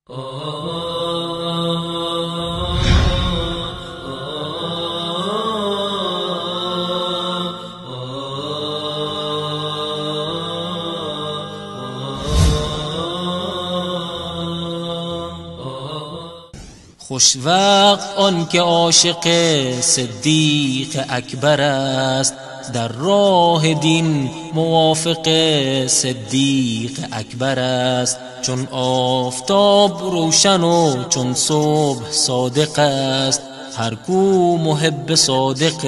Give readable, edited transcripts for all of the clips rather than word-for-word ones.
خوش وقت آن که عاشق صدیق اکبر است، در راه دین موافق صدیق اکبر است. چون آفتاب روشن و چون صبح صادق است، هر کو محب صادق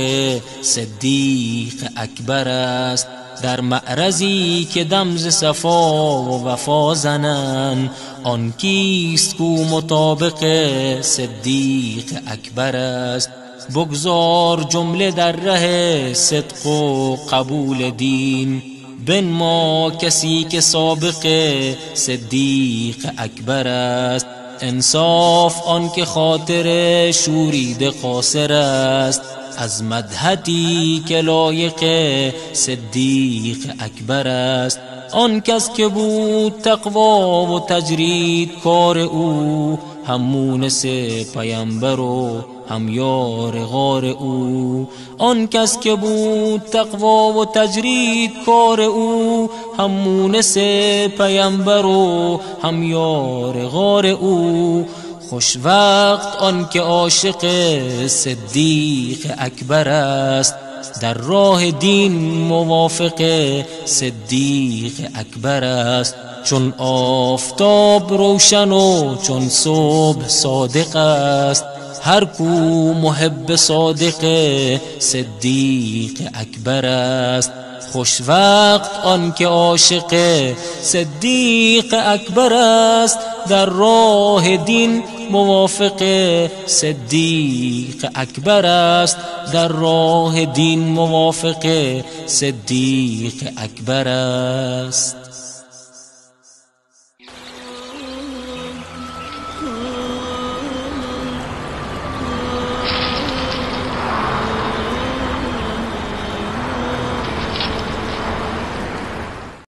صدیق اکبر است. در معرضی که دم ز صفا و وفا زنند، آن کیست کو مطابق صدیق اکبر است. بگذار جمله در ره صدق و قبول دین، بنما کسی که سابق صدیق اکبر است. انصاف آن که خاطر شورید قاصر است، از مدحتی که لایق صدیق اکبر است. آن کس که بود تقوا و تجرید کار او، هم مونس پیامبر و هم یار غار او. آن کس که بود تقوا و تجرید کار او، هم مونس پیامبر و هم یار غار او. خوش وقت آن که عاشق صدیق اکبر است، در راه دین موافق صدیق اکبر است. چون آفتاب روشن و چون صبح صادق است، هر کو محب صادق صدیق اکبر است. خوش وقت آن که عاشق صدیق اکبر است، در راه دین موافق صدیق اکبر است. در راه دین موافق صدیق اکبر است.